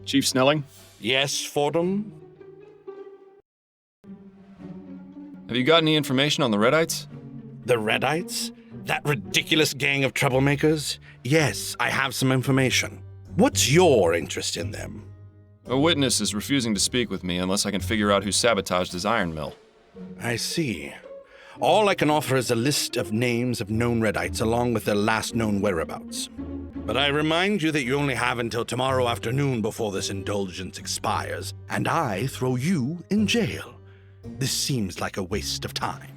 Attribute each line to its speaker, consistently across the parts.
Speaker 1: Chief Snelling?
Speaker 2: Yes, Fordham?
Speaker 1: Have you got any information on the Redites?
Speaker 2: The Redites? That ridiculous gang of troublemakers? Yes, I have some information. What's your interest in them?
Speaker 1: A witness is refusing to speak with me unless I can figure out who sabotaged his iron mill.
Speaker 2: I see. All I can offer is a list of names of known Redites along with their last known whereabouts. But I remind you that you only have until tomorrow afternoon before this indulgence expires, and I throw you in jail. This seems like a waste of time.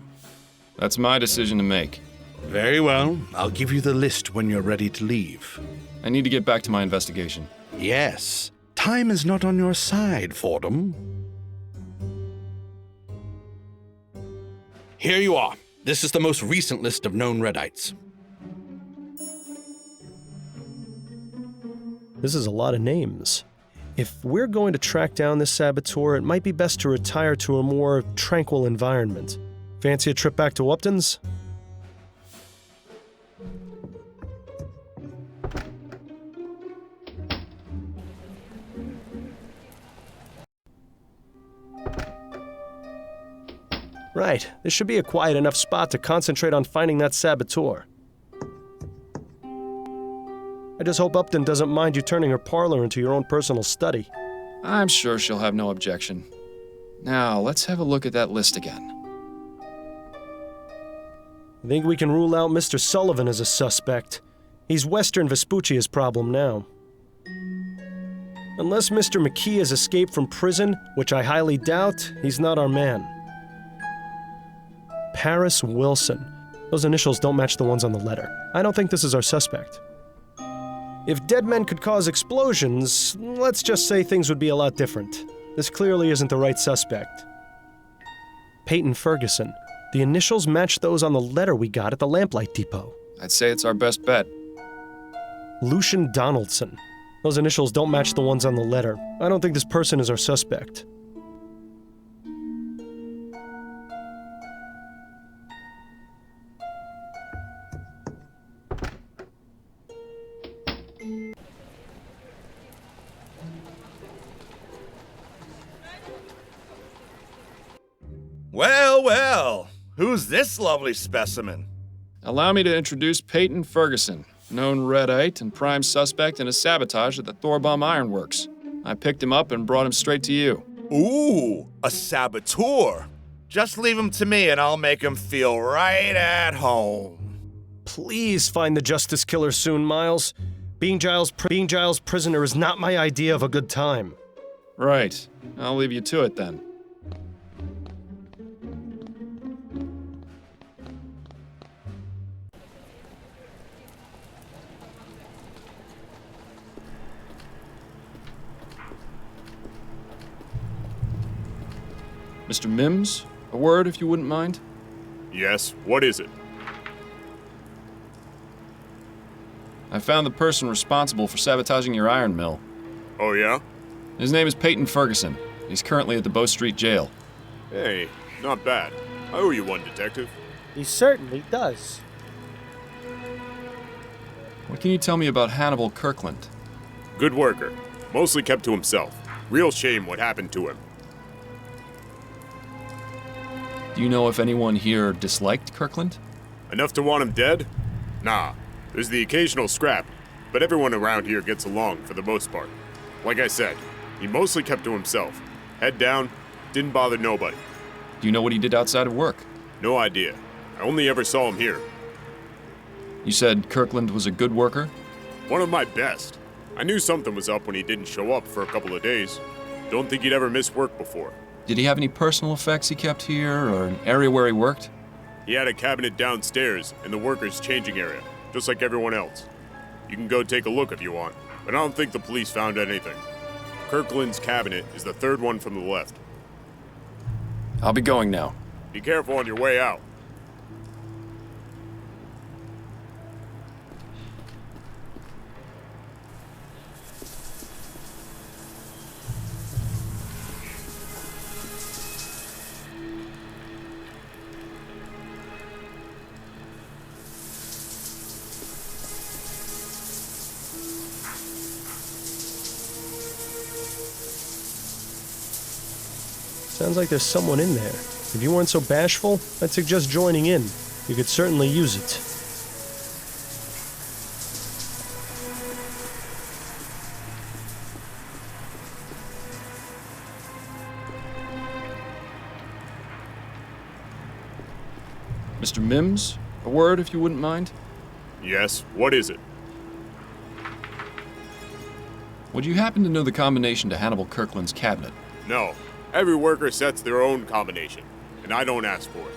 Speaker 1: That's my decision to make.
Speaker 2: Very well. I'll give you the list when you're ready to leave.
Speaker 1: I need to get back to my investigation.
Speaker 2: Yes. Time is not on your side, Fordham. Here you are. This is the most recent list of known Redites.
Speaker 3: This is a lot of names. If we're going to track down this saboteur, it might be best to retire to a more tranquil environment. Fancy a trip back to Upton's? Right, this should be a quiet enough spot to concentrate on finding that saboteur. I just hope Upton doesn't mind you turning her parlor into your own personal study.
Speaker 1: I'm sure she'll have no objection. Now, let's have a look at that list again.
Speaker 3: I think we can rule out Mr. Sullivan as a suspect. He's Western Vespuccia's problem now. Unless Mr. McKee has escaped from prison, which I highly doubt, he's not our man. Paris Wilson. Those initials don't match the ones on the letter. I don't think this is our suspect. If dead men could cause explosions, let's just say things would be a lot different. This clearly isn't the right suspect. Peyton Ferguson. The initials match those on the letter we got at the Lamplight Depot.
Speaker 1: I'd say it's our best bet.
Speaker 3: Lucian Donaldson. Those initials don't match the ones on the letter. I don't think this person is our suspect.
Speaker 4: Well, well, who's this lovely specimen?
Speaker 1: Allow me to introduce Peyton Ferguson, known Redite and prime suspect in a sabotage at the Thorbomb Ironworks. I picked him up and brought him straight to you.
Speaker 4: Ooh, a saboteur. Just leave him to me and I'll make him feel right at home.
Speaker 3: Please find the Justice Killer soon, Miles. Being Giles' prisoner is not my idea of a good time.
Speaker 1: Right. I'll leave you to it then. Mr. Mims, a word if you wouldn't mind?
Speaker 5: Yes, what is it?
Speaker 1: I found the person responsible for sabotaging your iron mill.
Speaker 5: Oh yeah?
Speaker 1: His name is Peyton Ferguson. He's currently at the Bow Street Jail.
Speaker 5: Hey, not bad. I owe you one, Detective.
Speaker 6: He certainly does.
Speaker 1: What can you tell me about Hannibal Kirkland?
Speaker 5: Good worker. Mostly kept to himself. Real shame what happened to him.
Speaker 1: Do you know if anyone here disliked Kirkland?
Speaker 5: Enough to want him dead? Nah. There's the occasional scrap, but everyone around here gets along for the most part. Like I said, he mostly kept to himself. Head down, didn't bother nobody.
Speaker 1: Do you know what he did outside of work?
Speaker 5: No idea. I only ever saw him here.
Speaker 1: You said Kirkland was a good worker?
Speaker 5: One of my best. I knew something was up when he didn't show up for a couple of days. Don't think he'd ever missed work before.
Speaker 1: Did he have any personal effects he kept here, or an area where he worked?
Speaker 5: He had a cabinet downstairs in the workers' changing area, just like everyone else. You can go take a look if you want, but I don't think the police found anything. Kirkland's cabinet is the third one from the left.
Speaker 1: I'll be going now.
Speaker 5: Be careful on your way out.
Speaker 3: Sounds like there's someone in there. If you weren't so bashful, I'd suggest joining in. You could certainly use it.
Speaker 1: Mr. Mims, a word if you wouldn't mind?
Speaker 5: Yes, what is it?
Speaker 1: Would you happen to know the combination to Hannibal Kirkland's cabinet?
Speaker 5: No. Every worker sets their own combination, and I don't ask for it.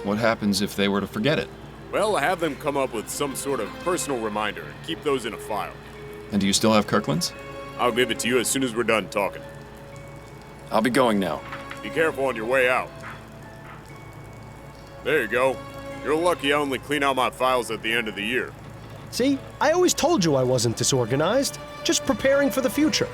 Speaker 1: What happens if they were to forget it?
Speaker 5: Well, have them come up with some sort of personal reminder and keep those in a file.
Speaker 1: And do you still have Kirkland's?
Speaker 5: I'll give it to you as soon as we're done talking.
Speaker 1: I'll be going now.
Speaker 5: Be careful on your way out. There you go. You're lucky I only clean out my files at the end of the year.
Speaker 3: See, I always told you I wasn't disorganized. Just preparing for the future.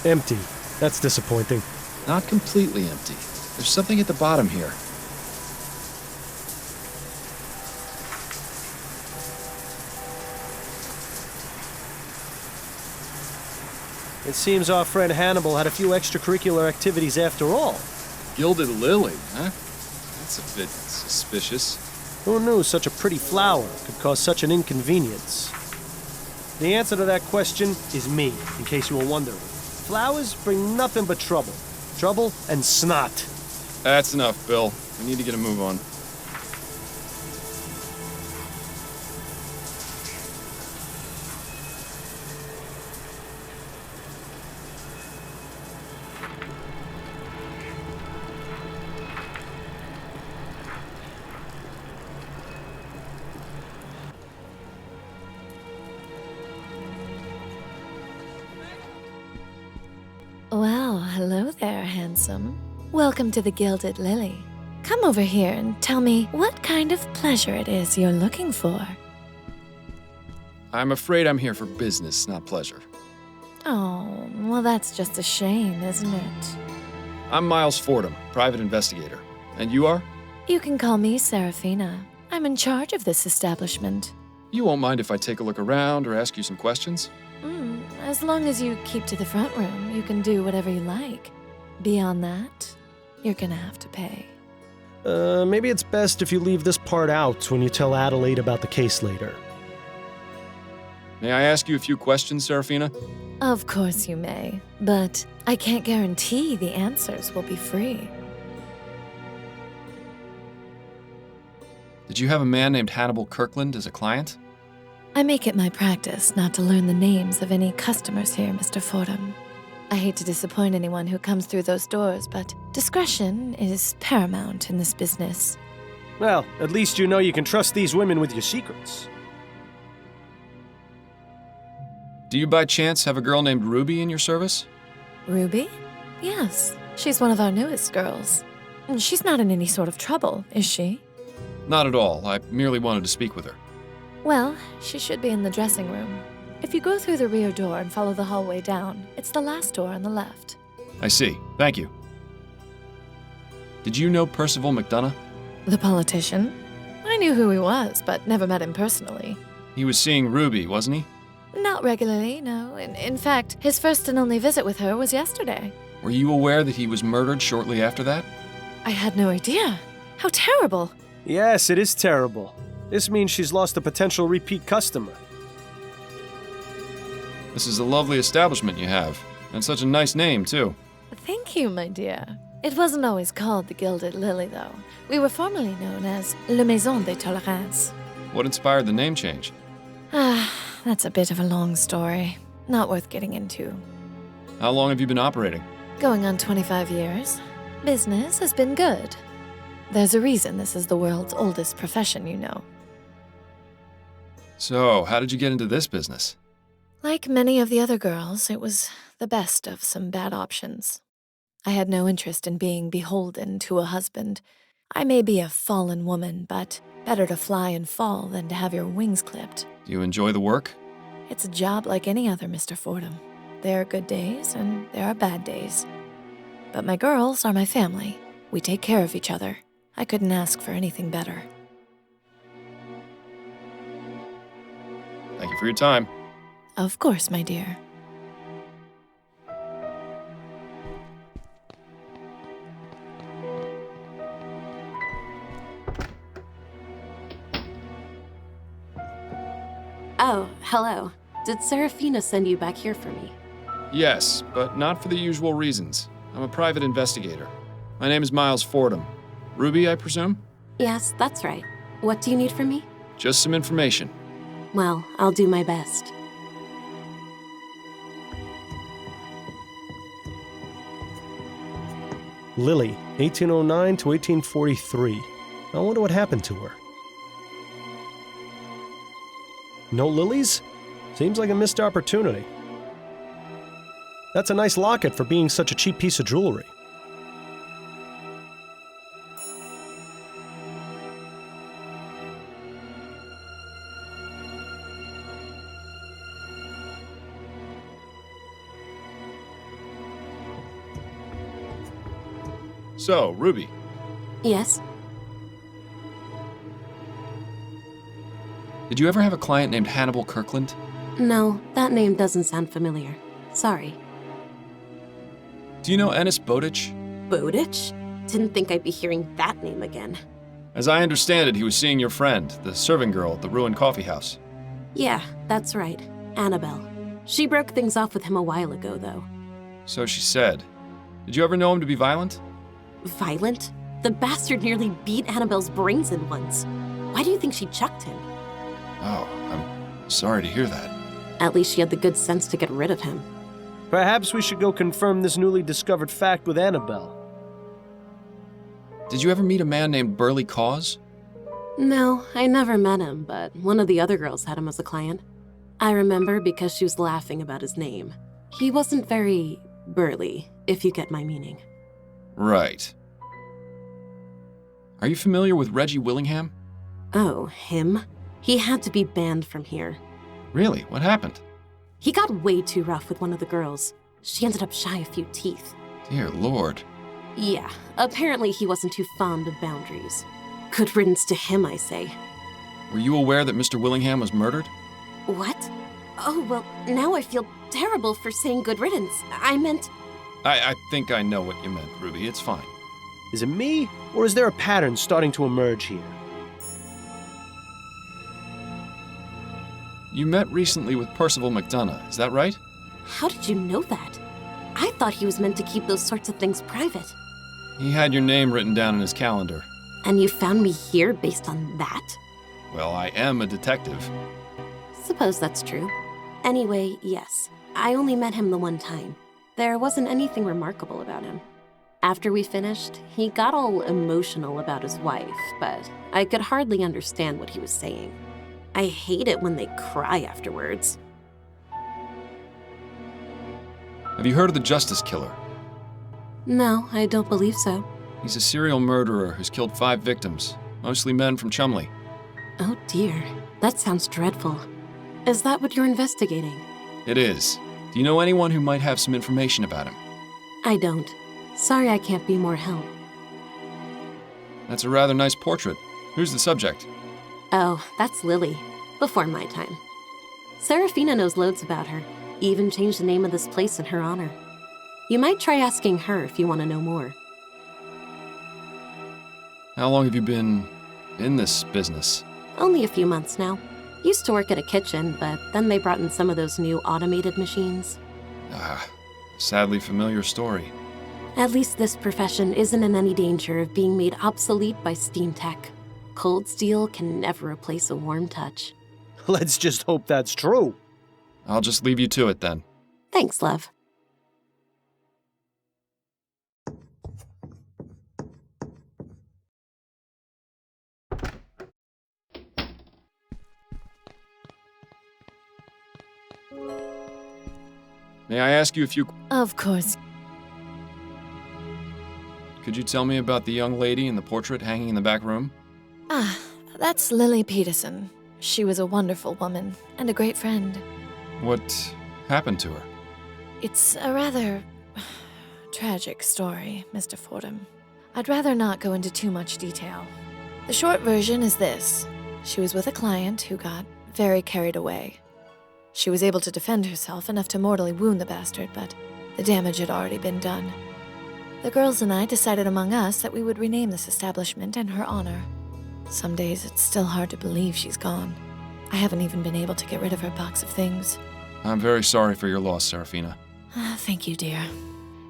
Speaker 3: Empty. That's disappointing.
Speaker 1: Not completely empty. There's something at the bottom here.
Speaker 3: It seems our friend Hannibal had a few extracurricular activities after all.
Speaker 1: Gilded lily, huh? That's a bit suspicious.
Speaker 3: Who knew such a pretty flower could cause such an inconvenience? The answer to that question is me, in case you were wondering. Flowers bring nothing but trouble. Trouble and snot.
Speaker 1: That's enough, Bill. We need to get a move on.
Speaker 7: Well, hello there, handsome. Welcome to the Gilded Lily. Come over here and tell me what kind of pleasure it is you're looking for.
Speaker 1: I'm afraid I'm here for business, not pleasure.
Speaker 7: Oh, well, that's just a shame, isn't it?
Speaker 1: I'm Miles Fordham, private investigator. And you are?
Speaker 7: You can call me Serafina. I'm in charge of this establishment.
Speaker 1: You won't mind if I take a look around or ask you some questions?
Speaker 7: As long as you keep to the front room, you can do whatever you like. Beyond that, you're gonna have to pay.
Speaker 3: Maybe it's best if you leave this part out when you tell Adelaide about the case later.
Speaker 1: May I ask you a few questions, Serafina?
Speaker 7: Of course you may, but I can't guarantee the answers will be free.
Speaker 1: Did you have a man named Hannibal Kirkland as a client?
Speaker 7: I make it my practice not to learn the names of any customers here, Mr. Fordham. I hate to disappoint anyone who comes through those doors, but discretion is paramount in this business.
Speaker 3: Well, at least you know you can trust these women with your secrets.
Speaker 1: Do you by chance have a girl named Ruby in your service?
Speaker 7: Ruby? Yes, she's one of our newest girls. She's not in any sort of trouble, is she?
Speaker 1: Not at all. I merely wanted to speak with her.
Speaker 7: Well, she should be in the dressing room. If you go through the rear door and follow the hallway down, it's the last door on the left.
Speaker 1: I see. Thank you. Did you know Percival McDonough?
Speaker 7: The politician? I knew who he was, but never met him personally.
Speaker 1: He was seeing Ruby, wasn't he?
Speaker 7: Not regularly, no. In fact, his first and only visit with her was yesterday.
Speaker 1: Were you aware that he was murdered shortly after that?
Speaker 7: I had no idea. How terrible.
Speaker 3: Yes, it is terrible. This means she's lost a potential repeat customer.
Speaker 1: This is a lovely establishment you have, and such a nice name, too.
Speaker 7: Thank you, my dear. It wasn't always called the Gilded Lily, though. We were formerly known as Le Maison de Tolérance.
Speaker 1: What inspired the name change?
Speaker 7: That's a bit of a long story. Not worth getting into.
Speaker 1: How long have you been operating?
Speaker 7: Going on 25 years. Business has been good. There's a reason this is the world's oldest profession, you know.
Speaker 1: So, how did you get into this business?
Speaker 7: Like many of the other girls, it was the best of some bad options. I had no interest in being beholden to a husband. I may be a fallen woman, but better to fly and fall than to have your wings clipped.
Speaker 1: Do you enjoy the work?
Speaker 7: It's a job like any other, Mr. Fordham. There are good days and there are bad days. But my girls are my family. We take care of each other. I couldn't ask for anything better.
Speaker 1: Thank you for your time.
Speaker 7: Of course, my dear.
Speaker 8: Oh, hello. Did Serafina send you back here for me?
Speaker 1: Yes, but not for the usual reasons. I'm a private investigator. My name is Miles Fordham. Ruby, I presume?
Speaker 8: Yes, that's right. What do you need from me?
Speaker 1: Just some information.
Speaker 8: Well, I'll do my best.
Speaker 3: Lily, 1809 to 1843. I wonder what happened to her. No lilies? Seems like a missed opportunity. That's a nice locket for being such a cheap piece of jewelry.
Speaker 1: So, Ruby,
Speaker 8: Yes?
Speaker 1: did you ever have a client named Hannibal Kirkland?
Speaker 8: No, that name doesn't sound familiar. Sorry.
Speaker 1: Do you know Ennis Bowditch?
Speaker 8: Bowditch? Didn't think I'd be hearing that name again.
Speaker 1: As I understand it, he was seeing your friend, the serving girl at the ruined coffee house.
Speaker 8: Yeah, that's right. Annabelle. She broke things off with him a while ago, though.
Speaker 1: So she said. Did you ever know him to be violent?
Speaker 8: Violent? The bastard nearly beat Annabelle's brains in once. Why do you think she chucked him?
Speaker 1: Oh, I'm sorry to hear that.
Speaker 8: At least she had the good sense to get rid of him.
Speaker 3: Perhaps we should go confirm this newly discovered fact with Annabelle.
Speaker 1: Did you ever meet a man named Burley Cause?
Speaker 8: No, I never met him, but one of the other girls had him as a client. I remember because she was laughing about his name. He wasn't very burly, if you get my meaning.
Speaker 1: Right. Are you familiar with Reggie Willingham?
Speaker 8: Oh, him? He had to be banned from here.
Speaker 1: Really? What happened?
Speaker 8: He got way too rough with one of the girls. She ended up shy a few teeth.
Speaker 1: Dear Lord.
Speaker 8: Yeah, apparently he wasn't too fond of boundaries. Good riddance to him, I say.
Speaker 1: Were you aware that Mr. Willingham was murdered?
Speaker 8: What? Oh, well, now I feel terrible for saying good riddance. I meant...
Speaker 1: I think I know what you meant, Ruby. It's fine.
Speaker 3: Is it me, or is there a pattern starting to emerge here?
Speaker 1: You met recently with Percival McDonough, is that right?
Speaker 8: How did you know that? I thought he was meant to keep those sorts of things private.
Speaker 1: He had your name written down in his calendar.
Speaker 8: And you found me here based on that?
Speaker 1: Well, I am a detective.
Speaker 8: Suppose that's true. Anyway, yes. I only met him the one time. There wasn't anything remarkable about him. After we finished, he got all emotional about his wife, but I could hardly understand what he was saying. I hate it when they cry afterwards.
Speaker 1: Have you heard of the Justice Killer?
Speaker 8: No, I don't believe so.
Speaker 1: He's a serial murderer who's killed 5 victims, mostly men from Chumley.
Speaker 8: Oh dear, that sounds dreadful. Is that what you're investigating?
Speaker 1: It is. Do you know anyone who might have some information about him?
Speaker 8: I don't. Sorry I can't be more help.
Speaker 1: That's a rather nice portrait. Who's the subject?
Speaker 8: Oh, that's Lily. Before my time. Serafina knows loads about her. Even changed the name of this place in her honor. You might try asking her if you want to know more.
Speaker 1: How long have you been in this business?
Speaker 8: Only a few months now. Used to work at a kitchen, but then they brought in some of those new automated machines.
Speaker 1: Sadly familiar story.
Speaker 8: At least this profession isn't in any danger of being made obsolete by steam tech. Cold steel can never replace a warm touch.
Speaker 6: Let's just hope that's true.
Speaker 1: I'll just leave you to it then.
Speaker 8: Thanks, love.
Speaker 1: May I ask you a few...
Speaker 7: Of course.
Speaker 1: Could you tell me about the young lady in the portrait hanging in the back room?
Speaker 7: That's Lily Peterson. She was a wonderful woman and a great friend.
Speaker 1: What happened to her?
Speaker 7: It's a rather tragic story, Mr. Fordham. I'd rather not go into too much detail. The short version is this. She was with a client who got very carried away. She was able to defend herself enough to mortally wound the bastard, but the damage had already been done. The girls and I decided among us that we would rename this establishment in her honor. Some days it's still hard to believe she's gone. I haven't even been able to get rid of her box of things.
Speaker 1: I'm very sorry for your loss, Serafina.
Speaker 7: Thank you, dear.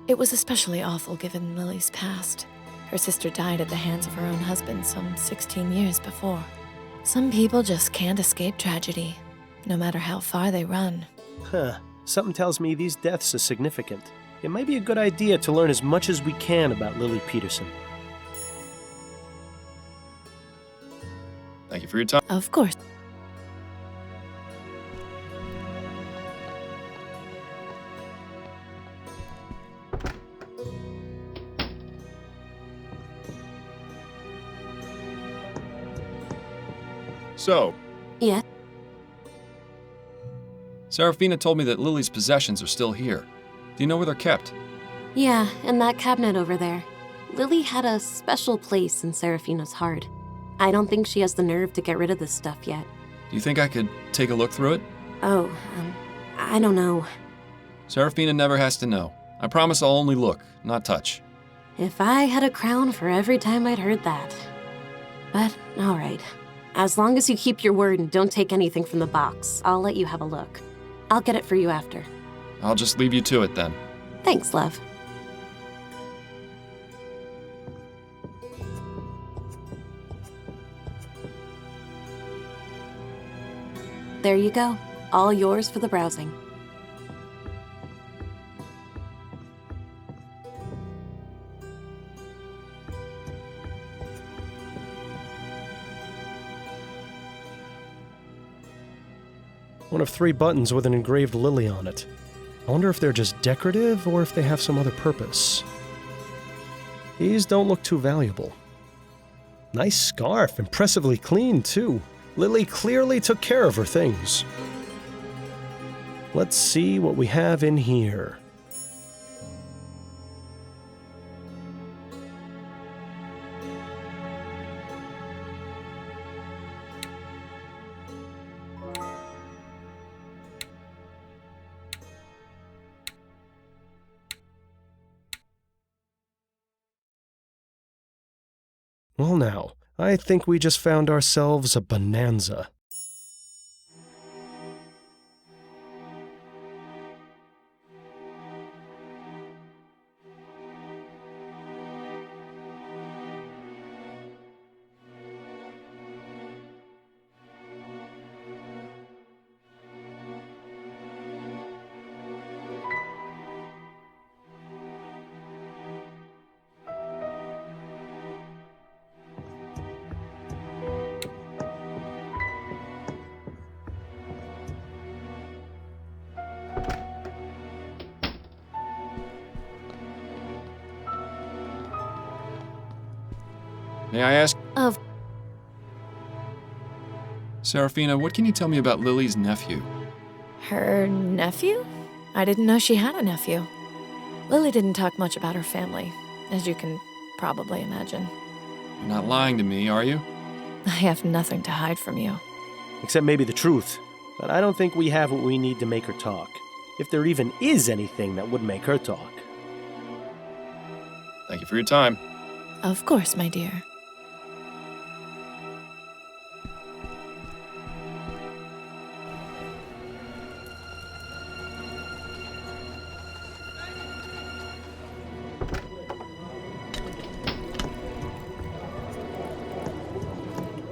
Speaker 7: It was especially awful given Lily's past. Her sister died at the hands of her own husband some 16 years before. Some people just can't escape tragedy, no matter how far they run.
Speaker 6: Something tells me these deaths are significant. It might be a good idea to learn as much as we can about Lily Peterson.
Speaker 1: Thank you for your time.
Speaker 7: Of course.
Speaker 1: So,
Speaker 8: Yeah?
Speaker 1: Serafina told me that Lily's possessions are still here. Do you know where they're kept?
Speaker 8: Yeah, in that cabinet over there. Lily had a special place in Serafina's heart. I don't think she has the nerve to get rid of this stuff yet.
Speaker 1: Do you think I could take a look through it?
Speaker 8: Oh, I don't know.
Speaker 1: Serafina never has to know. I promise I'll only look, not touch.
Speaker 8: If I had a crown for every time I'd heard that. But, alright. As long as you keep your word and don't take anything from the box, I'll let you have a look. I'll get it for you after.
Speaker 1: I'll just leave you to it then.
Speaker 8: Thanks, love. There you go. All yours for the browsing.
Speaker 3: One of 3 buttons with an engraved lily on it. I wonder if they're just decorative or if they have some other purpose. These don't look too valuable. Nice scarf, impressively clean too. Lily clearly took care of her things. Let's see what we have in here. Well now, I think we just found ourselves a bonanza.
Speaker 1: May I ask?
Speaker 7: Of
Speaker 1: Serafina, what can you tell me about Lily's nephew?
Speaker 7: her nephew? I didn't know she had a nephew. Lily didn't talk much about her family, as you can probably imagine.
Speaker 1: You're not lying to me, are you?
Speaker 7: I have nothing to hide from you.
Speaker 6: Except maybe the truth. But I don't think we have what we need to make her talk. If there even is anything that would make her talk.
Speaker 1: Thank you for your time.
Speaker 7: Of course, my dear.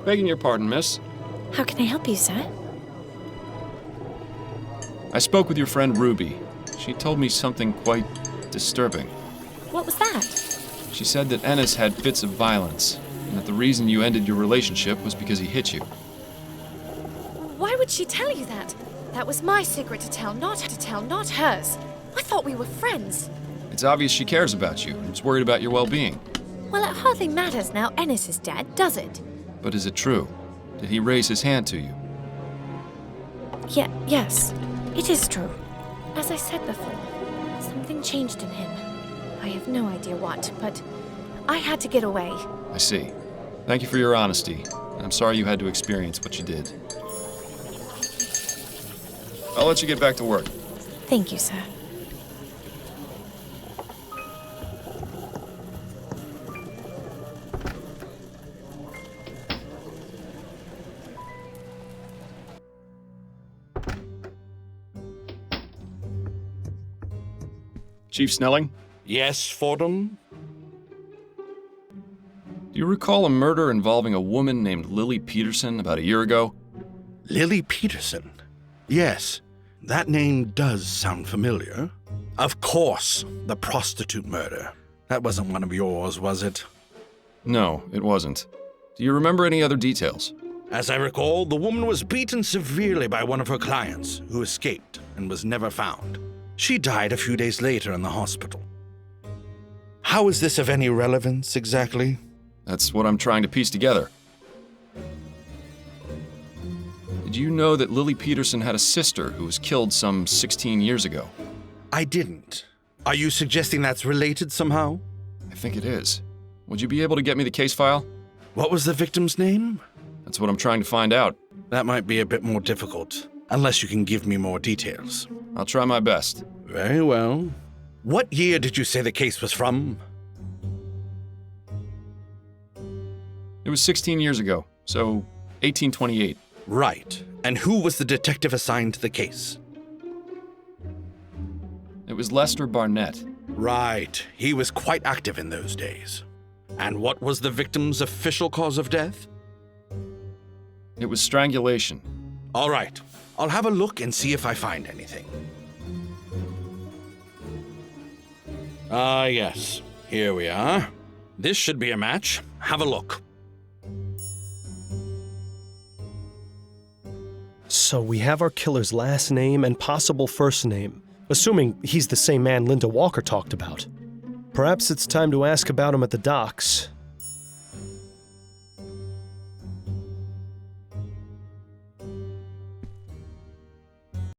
Speaker 1: Begging your pardon, miss.
Speaker 7: How can I help you, sir?
Speaker 1: I spoke with your friend Ruby. She told me something quite disturbing.
Speaker 7: What was that?
Speaker 1: She said that Ennis had fits of violence, and that the reason you ended your relationship was because he hit you.
Speaker 7: Why would she tell you that? That was my secret to tell, not hers. I thought we were friends.
Speaker 1: It's obvious she cares about you and is worried about your well-being.
Speaker 7: Well, it hardly matters now Ennis is dead, does it?
Speaker 1: But is it true? Did he raise his hand to you?
Speaker 7: Yes. It is true. As I said before, something changed in him. I have no idea what, but I had to get away.
Speaker 1: I see. Thank you for your honesty. I'm sorry you had to experience what you did. I'll let you get back to work.
Speaker 7: Thank you, sir.
Speaker 1: Chief Snelling,
Speaker 2: Yes, Fordham?
Speaker 1: do you recall a murder involving a woman named Lily Peterson about a year ago?
Speaker 2: Lily Peterson? Yes, that name does sound familiar. Of course, the prostitute murder. That wasn't one of yours, was it?
Speaker 1: No, it wasn't. Do you remember any other details?
Speaker 2: As I recall, the woman was beaten severely by one of her clients, who escaped and was never found. She died a few days later in the hospital. How is this of any relevance, exactly?
Speaker 1: That's what I'm trying to piece together. Did you know that Lily Peterson had a sister who was killed some 16 years ago?
Speaker 2: I didn't. Are you suggesting that's related somehow?
Speaker 1: I think it is. Would you be able to get me the case file?
Speaker 2: What was the victim's name?
Speaker 1: That's what I'm trying to find out.
Speaker 2: That might be a bit more difficult, unless you can give me more details.
Speaker 1: I'll try my best.
Speaker 2: Very well. What year did you say the case was from?
Speaker 1: It was 16 years ago, so 1828.
Speaker 2: Right. And who was the detective assigned to the case?
Speaker 1: It was Lester Barnett.
Speaker 2: Right. He was quite active in those days. And what was the victim's official cause of death?
Speaker 1: It was strangulation.
Speaker 2: All right. I'll have a look and see if I find anything. Ah, yes. Here we are. This should be a match. Have a look.
Speaker 3: So we have our killer's last name and possible first name, assuming he's the same man Linda Walker talked about. Perhaps it's time to ask about him at the docks.